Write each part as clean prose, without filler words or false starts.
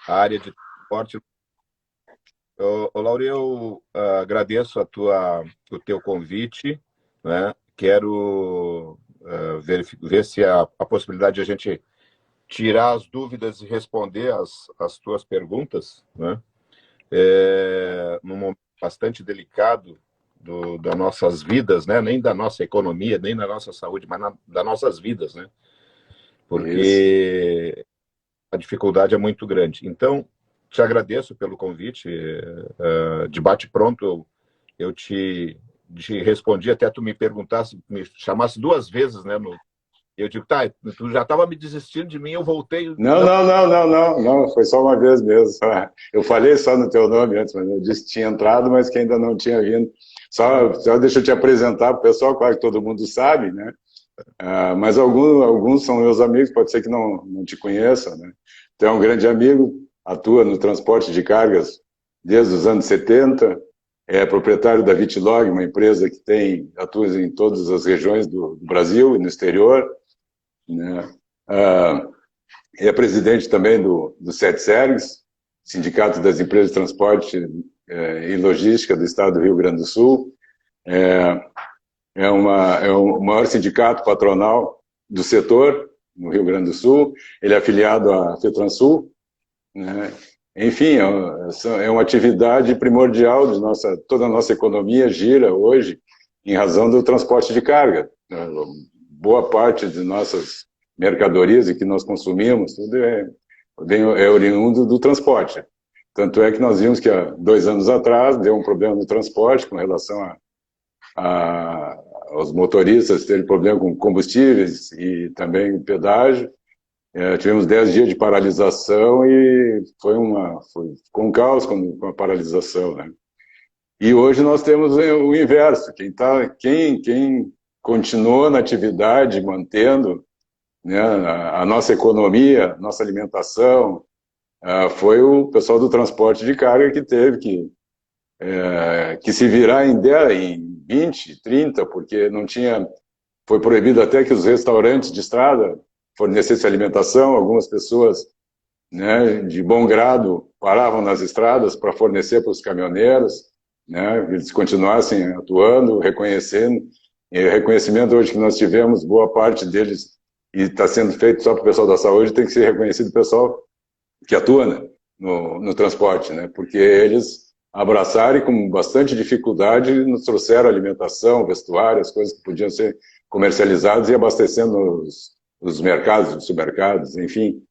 a área de transporte. Lauri, eu agradeço o teu convite, né? Quero ver se há a possibilidade de a gente tirar as dúvidas e responder as tuas perguntas, né? Num momento bastante delicado das nossas vidas, né? Nem da nossa economia, nem da nossa saúde, mas das nossas vidas, né? Isso. Porque a dificuldade é muito grande. Então, te agradeço pelo convite. De bate-pronto, eu te respondi, até tu me perguntasse, me chamasse duas vezes, né? Eu digo, tá, tu já estava me desistindo de mim, eu voltei. Não, Não, não, não, não, não, não, foi só uma vez mesmo. Eu falei só no teu nome antes, mas eu disse que tinha entrado, mas que ainda não tinha vindo. Só deixa eu te apresentar para o pessoal, claro que todo mundo sabe, né? Mas alguns são meus amigos, pode ser que não te conheçam, né? Tu é um grande amigo, atua no transporte de cargas desde os anos 70, é proprietário da Vitlog, uma empresa que atua em todas as regiões do Brasil e no exterior, né? Ah, é presidente também do SETSERGS, Sindicato das Empresas de Transporte e Logística do Estado do Rio Grande do Sul. É, é o maior sindicato patronal do setor no Rio Grande do Sul. Ele é afiliado à FETRANSUL, né? Enfim, é uma atividade primordial de toda a nossa economia gira hoje em razão do transporte de carga. Boa parte de nossas mercadorias e que nós consumimos, tudo é oriundo do transporte. Tanto é que nós vimos que há 2 anos atrás deu um problema no transporte com relação aos motoristas terem problema com combustíveis e também pedágio. Tivemos 10 dias de paralisação e ficou um caos com a paralisação, né? E hoje nós temos o inverso. Quem continuou na atividade, mantendo, né, a nossa economia, nossa alimentação, foi o pessoal do transporte de carga que teve que se virar em 20, 30, porque não tinha. Foi proibido até que os restaurantes de estrada fornecessem alimentação. Algumas pessoas, né, de bom grado paravam nas estradas para fornecer para os caminhoneiros, né, eles continuassem atuando, reconhecendo. E o reconhecimento hoje que nós tivemos, boa parte deles, e está sendo feito só para o pessoal da saúde, tem que ser reconhecido o pessoal que atua, né, no transporte, né, porque eles abraçaram e com bastante dificuldade nos trouxeram alimentação, vestuário, as coisas que podiam ser comercializadas e abastecendo os mercados, os supermercados, enfim,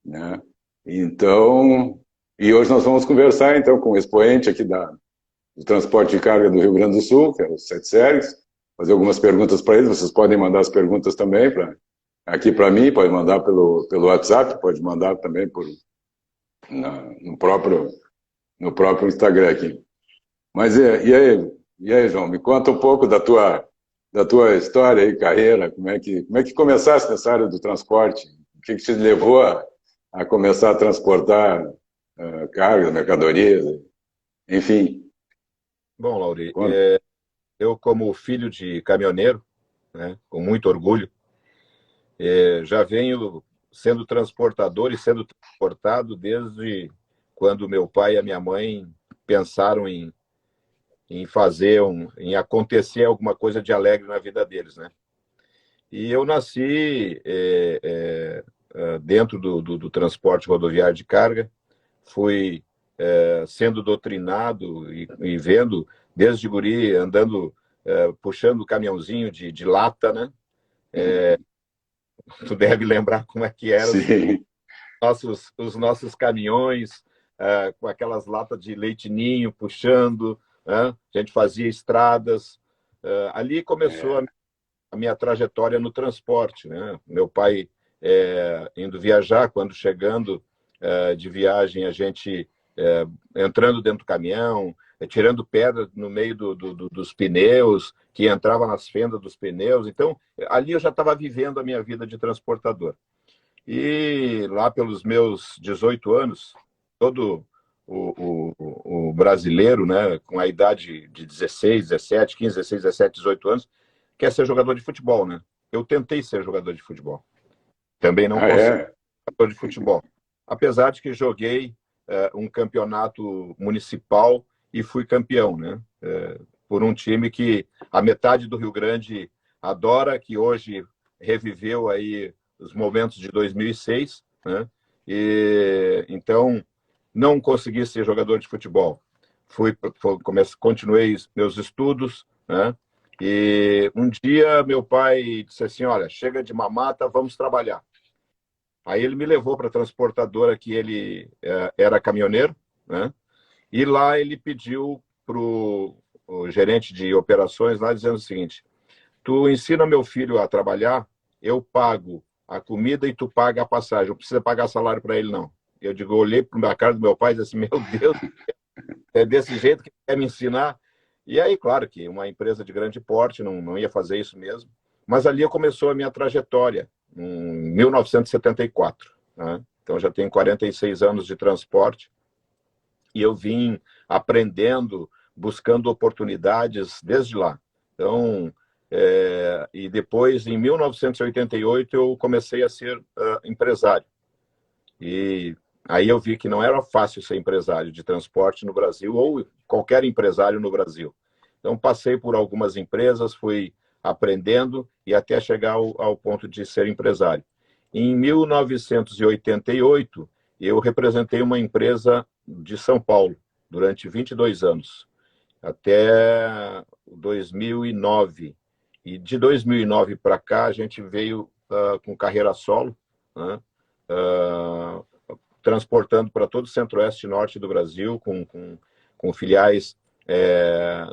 né. Então, e hoje nós vamos conversar então com o expoente aqui do transporte de carga do Rio Grande do Sul, que é o SETSERGS, fazer algumas perguntas para eles. Vocês podem mandar as perguntas também aqui para mim, pode mandar pelo WhatsApp, pode mandar também no próprio Instagram aqui. Mas e aí, João, me conta um pouco da tua história e carreira, como é que começaste nessa área do transporte? O que te levou a começar a transportar cargas, mercadorias, enfim. bom, Lauri, Conta. eu como filho de caminhoneiro, né, com muito orgulho, já venho sendo transportador e sendo transportado desde quando meu pai e a minha mãe pensaram em em acontecer alguma coisa de alegre na vida deles, né? E eu nasci dentro do transporte rodoviário de carga, fui sendo doutrinado e vendo, desde guri, andando, puxando o caminhãozinho de lata, né? Tu deve lembrar como é que eram Sim. os nossos caminhões, com aquelas latas de leite ninho puxando, né? A gente fazia estradas. Ali começou É, a minha trajetória no transporte, né? Meu pai indo viajar, quando chegando de viagem, a gente entrando dentro do caminhão, tirando pedra no meio dos pneus, que entrava nas fendas dos pneus. Então, ali eu já estava vivendo a minha vida de transportador. E lá pelos meus 18 anos, todo o brasileiro, né, com a idade de 16, 17, 15, 16, 17, 18 anos, quer ser jogador de futebol, né? Eu tentei ser jogador de futebol. Também não consegui é? ser jogador de futebol. Apesar de que joguei um campeonato municipal e fui campeão, né? Por um time que a metade do Rio Grande adora, que hoje reviveu aí os momentos de 2006, né? E então não consegui ser jogador de futebol. Continuei meus estudos, né? E um dia meu pai disse assim: olha, chega de mamata, vamos trabalhar. Aí ele me levou para a transportadora, que ele era caminhoneiro, né? E lá ele pediu para o gerente de operações lá, dizendo o seguinte: tu ensina meu filho a trabalhar, eu pago a comida e tu paga a passagem. Não precisa pagar salário para ele, não. Eu digo, olhei para a cara do meu pai e disse assim: meu Deus, é desse jeito que quer me ensinar? E aí, claro que uma empresa de grande porte não ia fazer isso mesmo. Mas ali começou a minha trajetória, em 1974. Né? Então, já tenho 46 anos de transporte e eu vim aprendendo, buscando oportunidades desde lá. Então, e depois, em 1988, eu comecei a ser empresário. E aí eu vi que não era fácil ser empresário de transporte no Brasil, ou qualquer empresário no Brasil. Então, passei por algumas empresas, fui aprendendo e até chegar ao ponto de ser empresário. Em 1988, eu representei uma empresa de São Paulo durante 22 anos, até 2009. E de 2009 para cá, a gente veio com carreira solo, né? Transportando para todo o centro-oeste e norte do Brasil, com filiais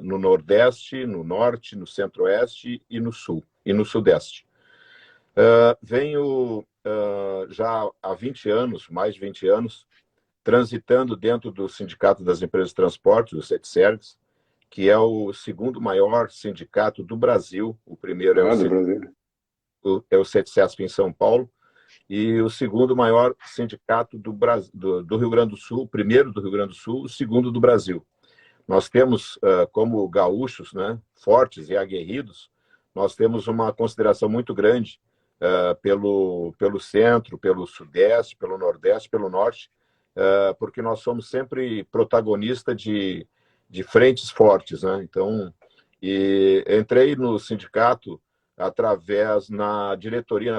no Nordeste, no Norte, no Centro-Oeste e no Sul, e no Sudeste. Venho já há 20 anos, mais de 20 anos, transitando dentro do Sindicato das Empresas de Transporte, do CETSERGS, que é o segundo maior sindicato do Brasil. O primeiro é o CETSESP em São Paulo, e o segundo maior sindicato do Rio Grande do Sul, o primeiro do Rio Grande do Sul, o segundo do Brasil. Nós temos, como gaúchos, né, fortes e aguerridos, nós temos uma consideração muito grande pelo centro, pelo sudeste, pelo nordeste, pelo norte, porque nós somos sempre protagonistas de frentes fortes, né? Então, entrei no sindicato através na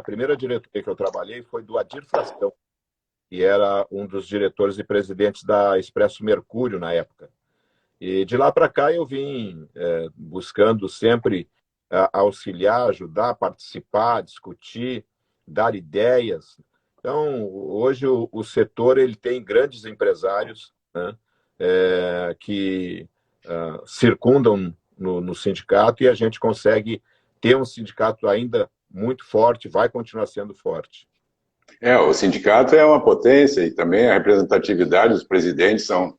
primeira diretoria que eu trabalhei foi do Adir Frastão, que era um dos diretores e presidentes da Expresso Mercúrio na época. E de lá para cá eu vim buscando sempre auxiliar, ajudar, participar, discutir, dar ideias. Então, hoje o setor ele tem grandes empresários, né, que circundam no sindicato, e a gente consegue ter um sindicato ainda muito forte, vai continuar sendo forte. O sindicato é uma potência, e também a representatividade, os presidentes são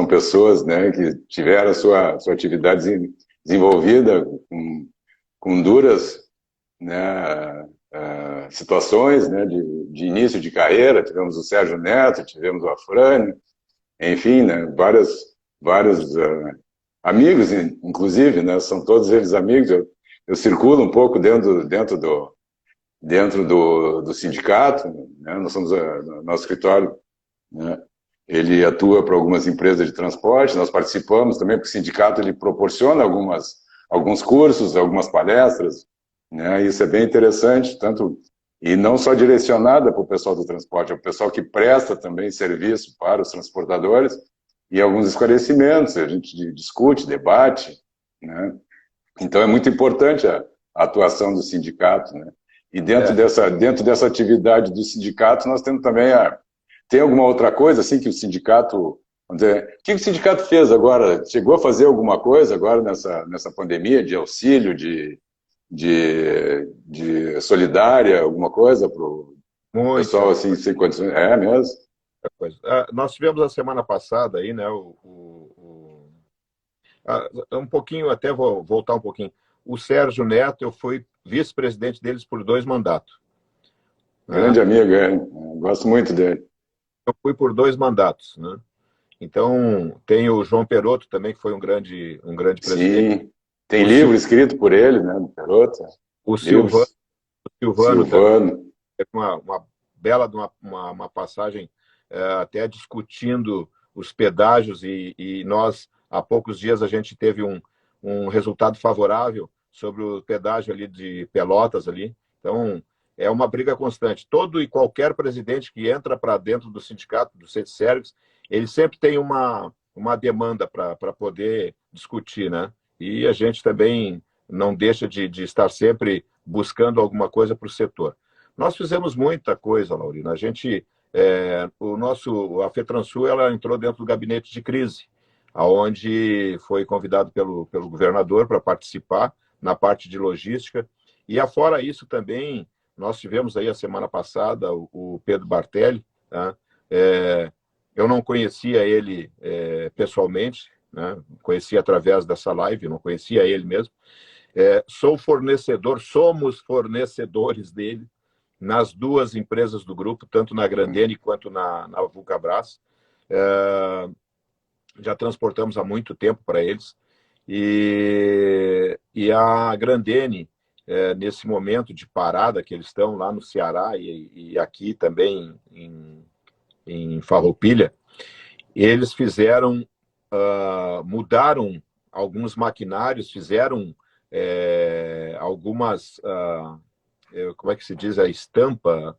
pessoas, né, que tiveram a sua atividade desenvolvida com duras, né, situações, né, de início de carreira. Tivemos o Sérgio Neto, tivemos o Afrânio, enfim, né, vários amigos, inclusive, né, são todos eles amigos. Eu circulo um pouco dentro do sindicato, né, nós somos nosso escritório, né, ele atua para algumas empresas de transporte, nós participamos também, porque o sindicato ele proporciona alguns cursos, algumas palestras, né, isso é bem interessante, e não só direcionada para o pessoal do transporte, é o pessoal que presta também serviço para os transportadores, e alguns esclarecimentos, a gente discute, debate, né? Então é muito importante a atuação do sindicato, né? E dentro dessa atividade do sindicato, nós temos também tem alguma outra coisa assim que o sindicato, vamos dizer, o que o sindicato fez agora? Chegou a fazer alguma coisa agora nessa pandemia de auxílio, de solidária, alguma coisa para o pessoal assim sem condições? É mesmo? Nós tivemos a semana passada aí, né, um pouquinho, até vou voltar um pouquinho. O Sérgio Neto, eu fui vice-presidente deles por 2 mandatos. Grande amigo, gosto muito dele. Eu fui por 2 mandatos, né? Então, tem o João Perotto também, que foi um grande presidente. Sim, tem livro escrito por ele, né, do Perotto. O Silvano também teve uma bela uma passagem até discutindo os pedágios e nós, há poucos dias, a gente teve um resultado favorável sobre o pedágio ali de Pelotas ali. Então, é uma briga constante. Todo e qualquer presidente que entra para dentro do sindicato, do CETSERVIS, ele sempre tem uma demanda para poder discutir, né? E a gente também não deixa de estar sempre buscando alguma coisa para o setor. Nós fizemos muita coisa, Laurina. A FETransul, ela entrou dentro do gabinete de crise, aonde foi convidado pelo governador para participar na parte de logística. E afora isso também, nós tivemos aí a semana passada o Pedro Bartelli, tá? Eu não conhecia ele pessoalmente, né? Conhecia através dessa live, não conhecia ele mesmo. Somos fornecedores dele nas duas empresas do grupo, tanto na Grandene quanto na Vulcabras. Já transportamos há muito tempo para eles. E a Grandene, nesse momento de parada que eles estão lá no Ceará e aqui também em Farroupilha, eles mudaram alguns maquinários, fizeram algumas, como é que se diz, a estampa,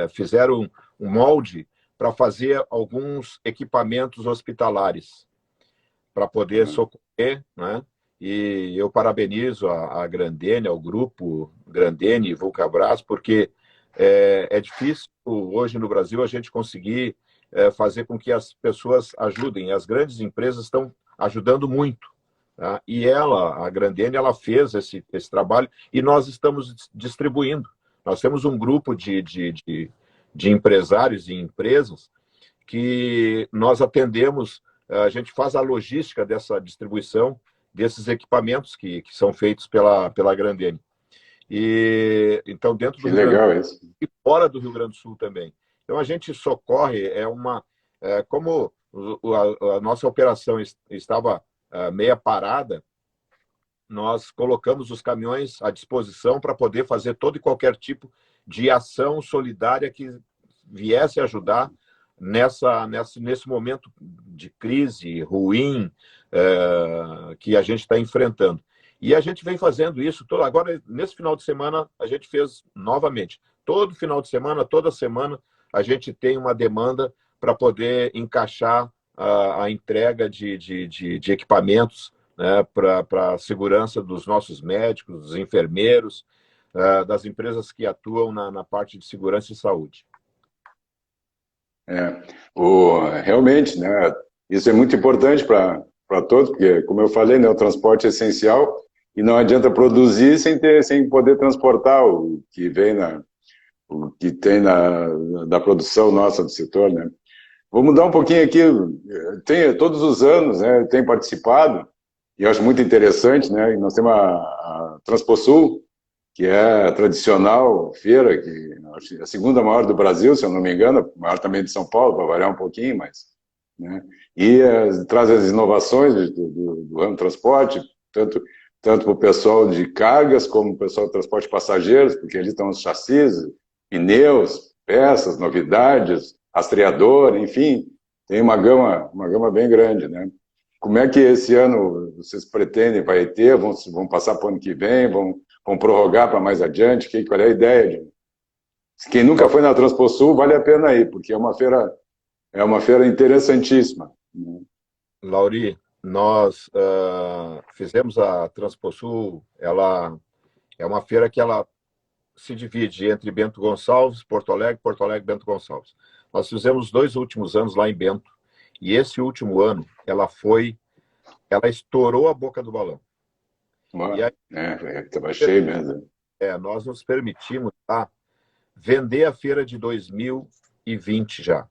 fizeram um molde para fazer alguns equipamentos hospitalares, para poder socorrer, né? E eu parabenizo a Grandene, ao grupo Grandene e Vulcabras, porque é difícil hoje no Brasil a gente conseguir fazer com que as pessoas ajudem. As grandes empresas estão ajudando muito, tá? E a Grandene, ela fez esse trabalho e nós estamos distribuindo. Nós temos um grupo de empresários e empresas que nós atendemos, a gente faz a logística dessa distribuição desses equipamentos que são feitos pela Grandene. E então, dentro do Rio Grande do Sul e fora do Rio Grande do Sul também. Então, a gente socorre, como a nossa operação estava meia parada, nós colocamos os caminhões à disposição para poder fazer todo e qualquer tipo de ação solidária que viesse ajudar nesse momento de crise ruim que a gente está enfrentando. E a gente vem fazendo isso agora, nesse final de semana, a gente fez novamente. Todo final de semana, toda semana, a gente tem uma demanda para poder encaixar a entrega de equipamentos, né, para a segurança dos nossos médicos, dos enfermeiros, das empresas que atuam na parte de segurança e saúde. Realmente, né, isso é muito importante para todos, porque, como eu falei, né, o transporte é essencial e não adianta produzir sem poder transportar o que tem da produção nossa do setor, né. Vou mudar um pouquinho aqui. Todos os anos, né, tem participado, e eu acho muito interessante, né, e nós temos a Transposul, que é a tradicional feira, que é a segunda maior do Brasil, se eu não me engano, maior também de São Paulo, para variar um pouquinho, mas, né, e traz as inovações do ramo do transporte, tanto para o pessoal de cargas, como o pessoal de transporte de passageiros, porque ali estão os chassis, pneus, peças, novidades, rastreador, enfim, tem uma gama bem grande, né? Como é que esse ano vocês pretendem, vai ter, vão passar para o ano que vem, vão prorrogar para mais adiante? Qual é a ideia? Quem nunca foi na Transposul, vale a pena ir, porque é uma feira interessantíssima. Lauri, nós fizemos a Transposul, ela é uma feira que ela se divide entre Bento Gonçalves, Porto Alegre, Bento Gonçalves. Nós fizemos os 2 últimos anos lá em Bento, e esse último ano ela estourou a boca do balão. E aí, estava cheio mesmo. Nós nos permitimos vender a feira de 2020 já.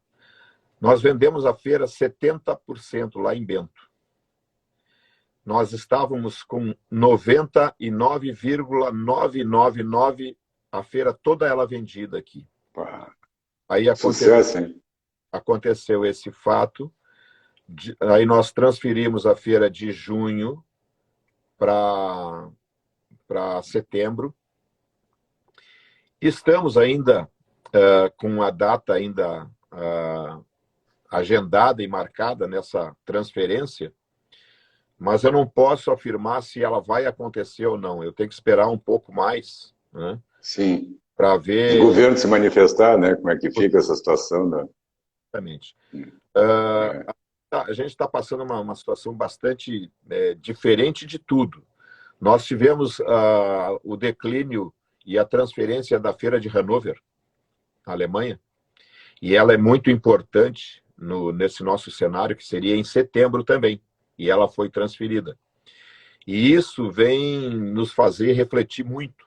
Nós vendemos a feira 70% lá em Bento. Nós estávamos com 99,999 a feira toda ela vendida aqui. Aí aconteceu esse fato. Aí nós transferimos a feira de junho para setembro. Estamos ainda com a data ainda agendada e marcada nessa transferência, mas eu não posso afirmar se ela vai acontecer ou não. Eu tenho que esperar um pouco mais, né, Sim. para O ver governo se manifestar, né? Como é que fica essa situação da... exatamente. É, A gente está passando uma situação bastante diferente de tudo. Nós tivemos o declínio e a transferência da Feira de Hannover, na Alemanha, e ela é muito importante nesse nosso cenário, que seria em setembro também, e ela foi transferida. E isso vem nos fazer refletir muito.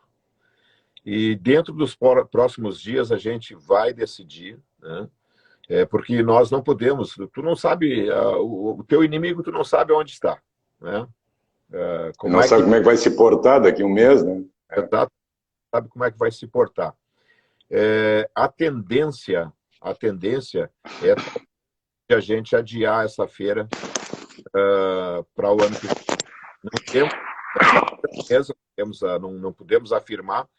E dentro dos próximos dias a gente vai decidir, né? Porque nós não podemos, tu não sabe, o teu inimigo tu não sabe onde está, né? Como não é sabe que como é que vai se portar daqui a um mês, né? exato, sabe como é que vai se portar. A tendência é de a gente adiar essa feira para o ano que vem. Não temos certeza, não podemos afirmar,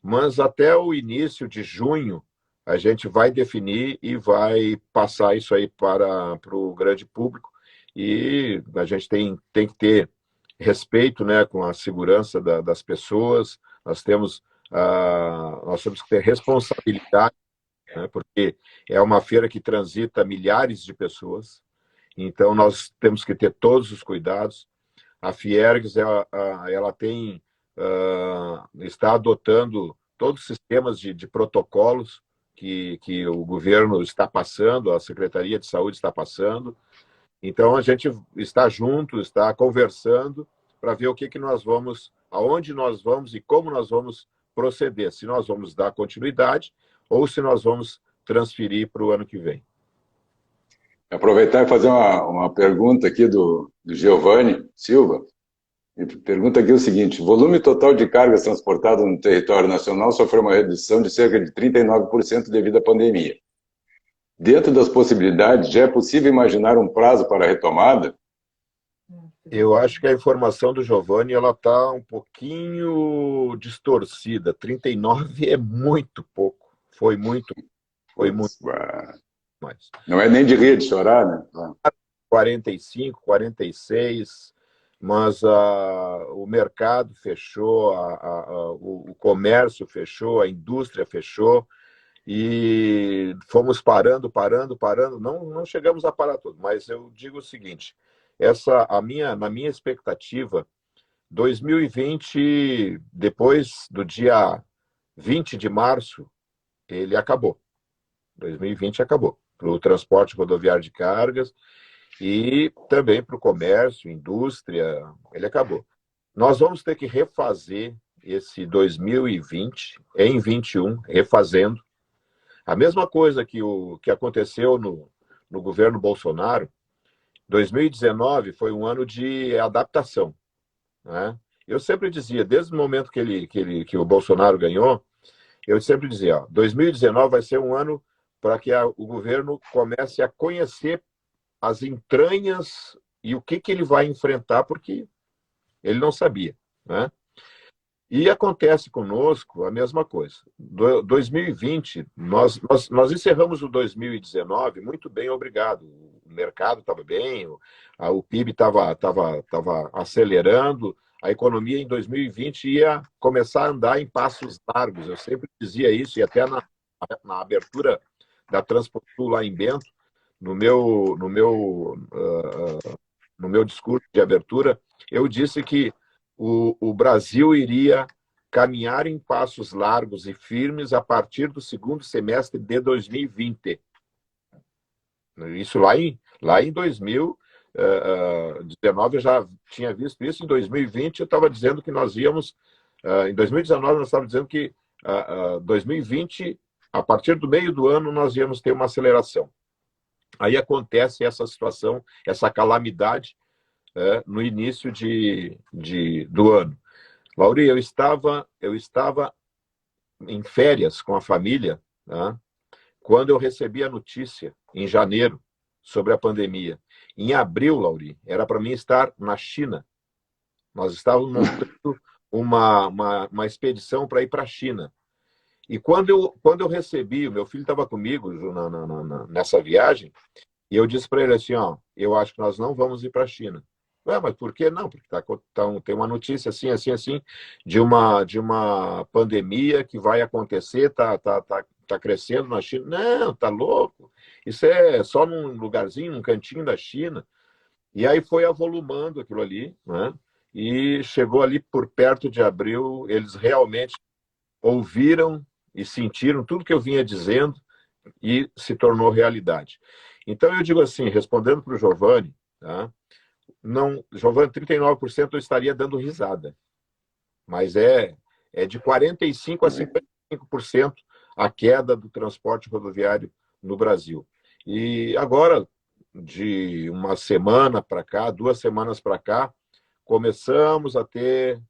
mas até o início de junho a gente vai definir e vai passar isso aí para o grande público, e a gente tem que ter respeito, né, com a segurança das pessoas, nós temos que ter responsabilidade, né, porque é uma feira que transita milhares de pessoas, então nós temos que ter todos os cuidados. A Fiergs ela está adotando todos os sistemas de protocolos que o governo está passando, a Secretaria de Saúde está passando. Então a gente está junto, está conversando para ver o que nós vamos, aonde nós vamos e como nós vamos proceder, se nós vamos dar continuidade ou se nós vamos transferir para o ano que vem. Aproveitar e fazer uma pergunta aqui do Giovanni Silva. Ele pergunta aqui o seguinte: o volume total de cargas transportadas no território nacional sofreu uma redução de cerca de 39% devido à pandemia. Dentro das possibilidades, já é possível imaginar um prazo para a retomada? Eu acho que a informação do Giovanni ela está um pouquinho distorcida. 39 é muito pouco. Foi muito Putz, mais. não é nem de rir, de chorar, né? 45, 46, mas o mercado fechou, o comércio fechou, a indústria fechou, e fomos parando. Não chegamos a parar tudo, mas eu digo o seguinte: na minha expectativa, 2020, depois do dia 20 de março, ele acabou. 2020 acabou para o transporte rodoviário de cargas e também para o comércio, indústria, ele acabou. Nós vamos ter que refazer esse 2020 em 21, refazendo. A mesma coisa que aconteceu no governo Bolsonaro. 2019 foi um ano de adaptação, né? Eu sempre dizia, desde o momento que o Bolsonaro ganhou, eu sempre dizia, ó, 2019 vai ser um ano para que o governo comece a conhecer as entranhas e o que ele vai enfrentar, porque ele não sabia, né? E acontece conosco a mesma coisa. 2020, nós encerramos o 2019 muito bem, obrigado. O mercado estava bem, o PIB estava acelerando, a economia em 2020 ia começar a andar em passos largos. Eu sempre dizia isso, e até na abertura da Transposul lá em Bento, no meu discurso de abertura, eu disse que o Brasil iria caminhar em passos largos e firmes a partir do segundo semestre de 2020. Isso lá em 2019 eu já tinha visto isso. Em 2020 eu estava dizendo que nós íamos... em 2019 nós estávamos dizendo que 2020, a partir do meio do ano, nós íamos ter uma aceleração. Aí acontece essa situação, essa calamidade, no início do ano. Lauri, eu estava em férias com a família, né, quando eu recebi a notícia, em janeiro, sobre a pandemia. Em abril, Lauri, era para mim estar na China. Nós estávamos montando uma expedição para ir para a China. E quando eu recebi, o meu filho estava comigo nessa viagem, E eu disse para ele assim, ó, eu acho que nós não vamos ir para a China. Ué, mas por que não? Porque tem uma notícia assim, assim, assim, de uma pandemia que vai acontecer, tá crescendo na China. Não, tá louco. Isso é só num lugarzinho, num cantinho da China. E aí foi avolumando aquilo ali, né? E chegou ali por perto de abril, eles realmente ouviram e sentiram tudo que eu vinha dizendo e se tornou realidade. Então eu digo assim, respondendo para o Giovanni, tá? Não, Giovanni, 39% eu estaria dando risada, mas é de 45% a 55% a queda do transporte rodoviário no Brasil. E agora, de uma semana para cá, 2 semanas para cá, começamos a ter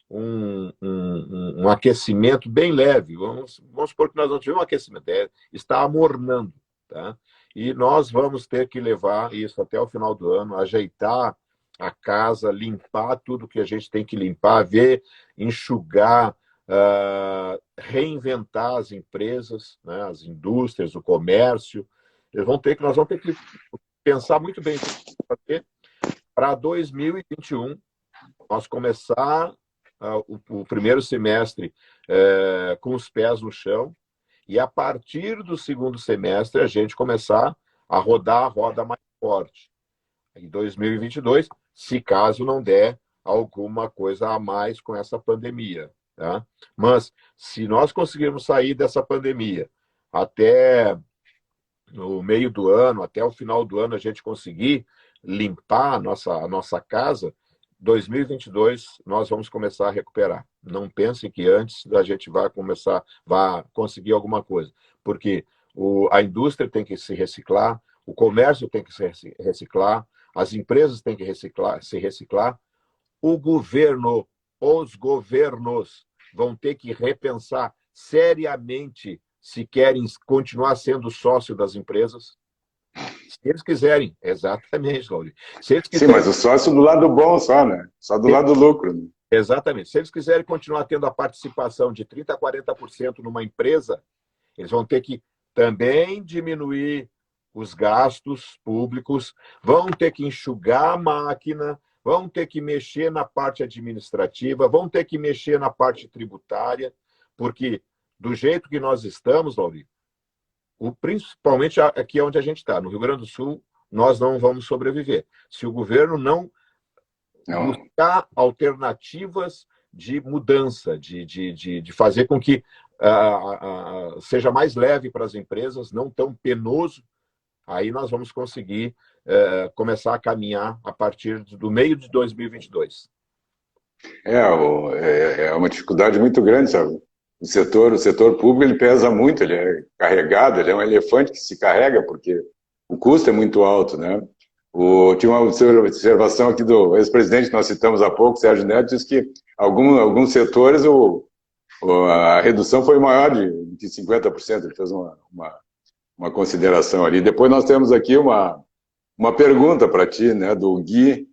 um aquecimento bem leve. Vamos supor que nós não tivemos um aquecimento, está amornando. Tá? E nós vamos ter que levar isso até o final do ano, ajeitar a casa, limpar tudo que a gente tem que limpar, ver, enxugar, reinventar as empresas, né, as indústrias, o comércio. Nós vamos ter que pensar muito bem o que fazer para 2021, nós começar o primeiro semestre com os pés no chão e, a partir do segundo semestre, a gente começar a rodar a roda mais forte. Em 2022, se caso não der alguma coisa a mais com essa pandemia. Tá? Mas, se nós conseguirmos sair dessa pandemia até no meio do ano, até o final do ano, a gente conseguir limpar a nossa casa, 2022 nós vamos começar a recuperar. Não pense que antes a gente vai conseguir alguma coisa, porque a indústria tem que se reciclar, o comércio tem que se reciclar, as empresas têm que se reciclar, o governo, os governos vão ter que repensar seriamente se querem continuar sendo sócio das empresas. Se eles quiserem, exatamente, Laurinho. Se eles quiserem... Sim, mas o sócio do lado bom só, né? Só do lado do lucro. Né? Exatamente. Se eles quiserem continuar tendo a participação de 30% a 40% numa empresa, eles vão ter que também diminuir os gastos públicos, vão ter que enxugar a máquina, vão ter que mexer na parte administrativa, vão ter que mexer na parte tributária, porque do jeito que nós estamos, Laurinho, principalmente aqui onde a gente está, no Rio Grande do Sul, nós não vamos sobreviver. Se o governo não buscar alternativas de mudança, de fazer com que seja mais leve para as empresas, não tão penoso, aí nós vamos conseguir começar a caminhar a partir do meio de 2022. É uma dificuldade muito grande, sabe? O setor público ele pesa muito, ele é carregado, ele é um elefante que se carrega, porque o custo é muito alto, né? Tinha uma observação aqui do ex-presidente que nós citamos há pouco, Sérgio Neto, disse que alguns setores a redução foi maior de 50%, ele fez uma consideração ali. Depois nós temos aqui uma pergunta para ti, né, do Gui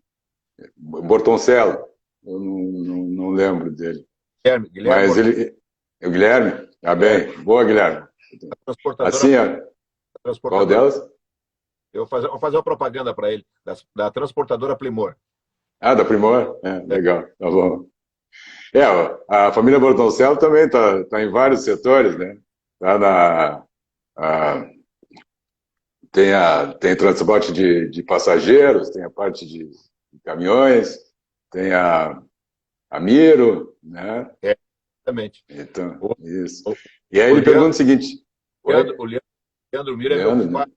Bortoncello, eu não lembro dele. Guilherme mas o Guilherme? Ah, bem. Boa, Guilherme. Assim, qual delas? Eu vou fazer uma propaganda para ele, da transportadora Primor. Ah, da Primor? Legal, tá bom. A família Bortoncello também tá em vários setores, né? Tem transporte de passageiros, tem a parte de caminhões, tem a Miro, né? Exatamente. Então, isso. E aí ele pergunta o seguinte... O Leandro Miro é meu compadre.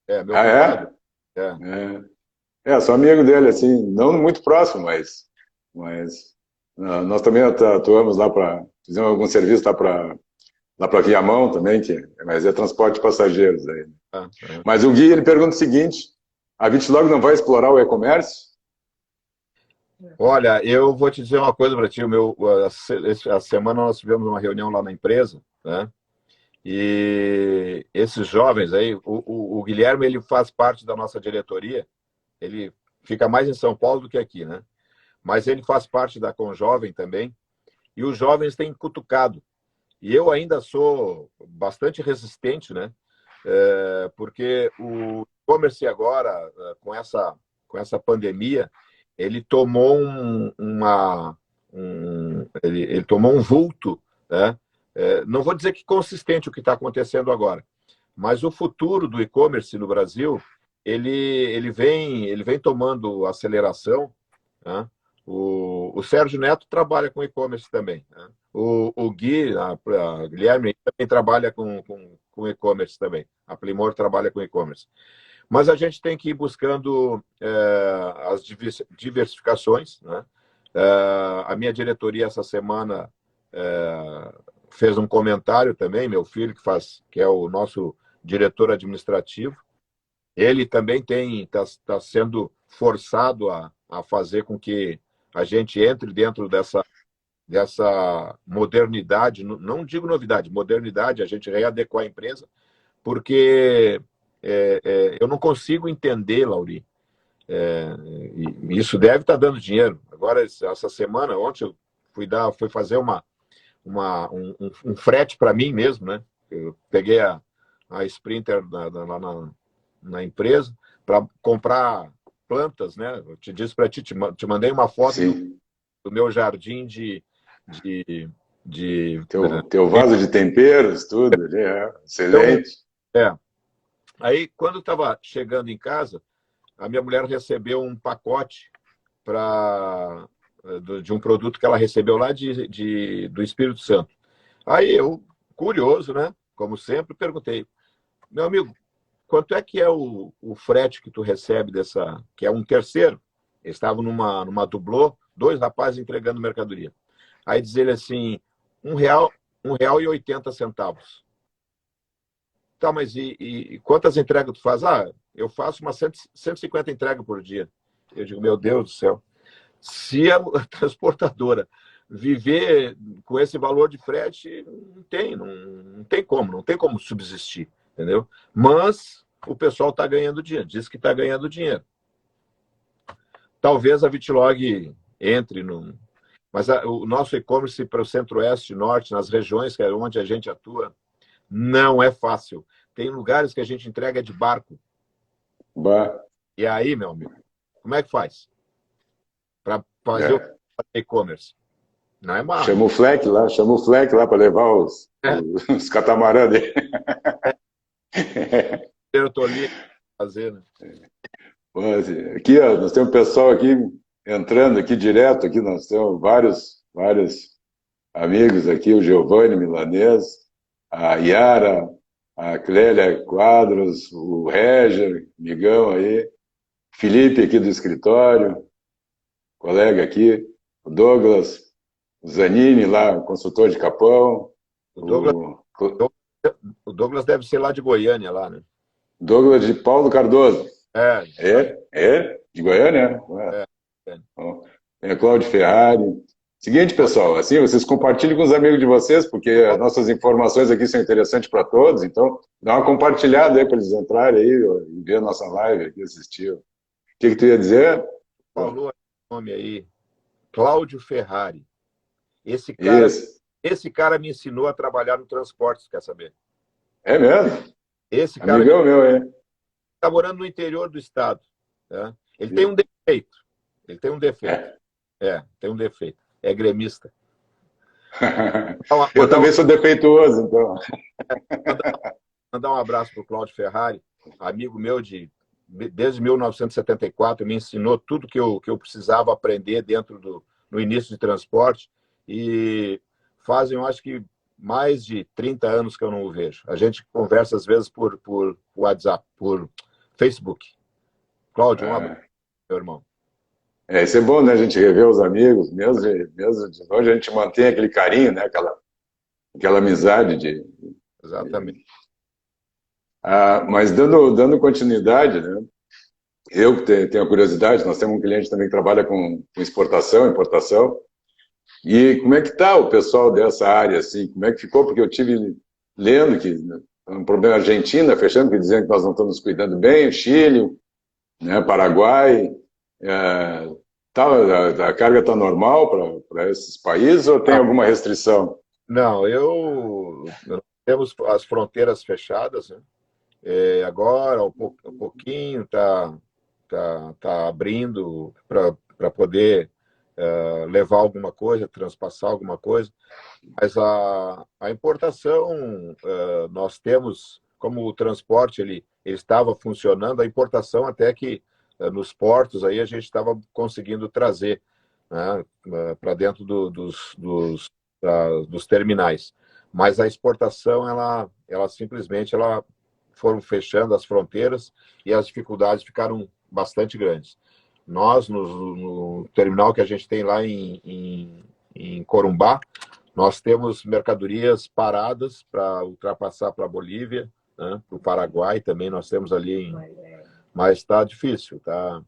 Meu compadre. Sou amigo dele, assim, não muito próximo, mas nós também atuamos lá fizemos algum serviço lá para Viamão também, mas é transporte de passageiros. Aí. Mas o Gui, ele pergunta o seguinte, a Vitlog não vai explorar o e-commerce? Olha, eu vou te dizer uma coisa para ti, a semana nós tivemos uma reunião lá na empresa, né? E esses jovens aí, o Guilherme, ele faz parte da nossa diretoria, ele fica mais em São Paulo do que aqui, né? Mas ele faz parte da Conjovem também, e os jovens têm cutucado. E eu ainda sou bastante resistente, né? Porque e-commerce agora, com essa pandemia, ele tomou ele tomou um vulto, né? Não vou dizer que consistente o que está acontecendo agora, mas o futuro do e-commerce no Brasil, ele vem tomando aceleração, né? O Sérgio Neto trabalha com e-commerce também, né? O Gui, a Guilherme, também trabalha com e-commerce também. A Plimor trabalha com e-commerce. Mas a gente tem que ir buscando as diversificações, né? A minha diretoria, essa semana, fez um comentário também, meu filho, que é o nosso diretor administrativo. Ele também está sendo forçado a fazer com que a gente entre dentro dessa modernidade, não digo novidade, modernidade, a gente readequar a empresa, porque eu não consigo entender, Lauri, isso deve estar dando dinheiro. Agora, essa semana, ontem, eu fui fazer um frete para mim mesmo, né? Eu peguei a Sprinter lá na empresa para comprar plantas, né? Eu te disse para ti, te mandei uma foto do meu jardim teu vaso de temperos, tudo, excelente. Então, aí, quando estava chegando em casa, a minha mulher recebeu um pacote de um produto que ela recebeu lá do Espírito Santo. Aí eu, curioso, né? Como sempre, perguntei, meu amigo, quanto é que é o frete que tu recebe que é um terceiro? Eles estavam numa dublô, 2 rapazes entregando mercadoria. Aí diz ele assim, R$1,80. Tá, mas e quantas entregas tu faz? Eu faço umas 150 entregas por dia. Eu digo, meu Deus do céu. Se a transportadora viver com esse valor de frete, não tem como subsistir, entendeu? Mas o pessoal está ganhando dinheiro, diz que está ganhando dinheiro. Talvez a Vitlog entre Mas o nosso e-commerce para o Centro-Oeste e Norte, nas regiões que é onde a gente atua, não é fácil. Tem lugares que a gente entrega de barco. E aí, meu amigo, como é que faz? Para fazer o e-commerce. Não é mal. Chama o Fleck lá para levar os catamarãs dele. Eu estou ali fazendo. Aqui, ó, nós temos pessoal aqui entrando aqui direto, aqui nós temos vários amigos aqui, o Giovanni Milanês, a Yara, a Clélia Quadros, o Reger, amigão aí, Felipe aqui do escritório, colega aqui, o Douglas, o Zanini lá, consultor de Capão. O Douglas deve ser lá de Goiânia, lá, né? Douglas de Paulo Cardoso. De Goiânia? Tem a Cláudio Ferrari. Seguinte, pessoal, assim, vocês compartilhem com os amigos de vocês, porque as nossas informações aqui são interessantes para todos, então dá uma compartilhada aí para eles entrarem aí e ver a nossa live aqui, assistir. O que tu ia dizer? Falou o nome aí, Cláudio Ferrari. Esse cara me ensinou a trabalhar no transporte, quer saber? É mesmo? Esse cara amigão meu, é. Está morando no interior do estado. Tá? Ele tem um defeito. Tem um defeito. É gremista. Eu também sou defeituoso, então. Mandar um abraço para o Cláudio Ferrari, amigo meu desde 1974, me ensinou tudo que eu precisava aprender no início de transporte, e fazem, eu acho que, mais de 30 anos que eu não o vejo. A gente conversa, às vezes, por WhatsApp, por Facebook. Cláudio, um abraço, meu irmão. Isso é bom, né? A gente rever os amigos, mesmo de longe, a gente mantém aquele carinho, né? Aquela amizade Exatamente. Mas dando continuidade, né? Eu tenho a curiosidade, nós temos um cliente também que trabalha com exportação, importação. E como é que está o pessoal dessa área, assim? Como é que ficou? Porque eu tive lendo que um problema Argentina fechando, que dizendo que nós não estamos cuidando bem, Chile, né? Paraguai. A carga está normal para esses países ou tem alguma restrição? Não, temos as fronteiras fechadas, né? agora, um pouquinho, tá abrindo para poder levar alguma coisa, transpassar alguma coisa. Mas a importação, nós temos, como o transporte ele estava funcionando, a importação até que nos portos aí a gente estava conseguindo trazer, né, para dentro dos terminais. Mas a exportação, ela simplesmente foram fechando as fronteiras e as dificuldades ficaram bastante grandes. Nós, no terminal que a gente tem lá em Corumbá, nós temos mercadorias paradas para ultrapassar para a Bolívia, né, para o Paraguai também nós temos ali, mas está difícil, tá?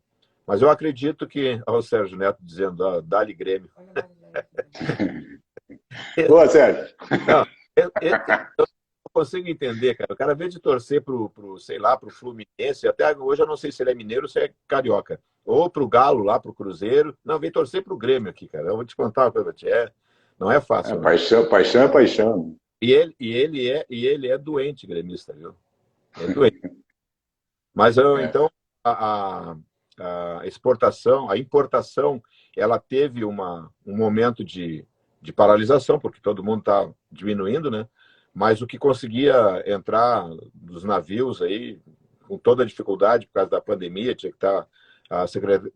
Mas eu acredito que, olha o Sérgio Neto dizendo, dá-lhe Grêmio. Boa, Sérgio. Não, eu não consigo entender, cara. O cara, ao invés de torcer sei lá, pro Fluminense, até hoje eu não sei se ele é mineiro ou se é carioca, ou pro Galo lá, pro Cruzeiro. Não, vem torcer pro Grêmio aqui, cara. Eu vou te contar uma coisa, não é fácil, não. Paixão é paixão. E ele é doente gremista, viu? É doente. Mas então, a, a exportação, a importação, ela teve um momento de paralisação, porque todo mundo está diminuindo, né? Mas o que conseguia entrar dos navios aí, com toda a dificuldade por causa da pandemia, tinha que estar a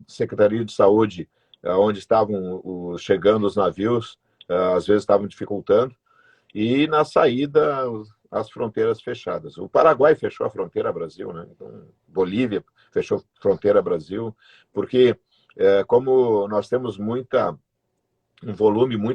Secretaria de Saúde, onde estavam chegando os navios, às vezes estavam dificultando, e na saída as fronteiras fechadas. O Paraguai fechou a fronteira Brasil, né? Então, Bolívia fechou a fronteira Brasil, porque como nós temos um volume muito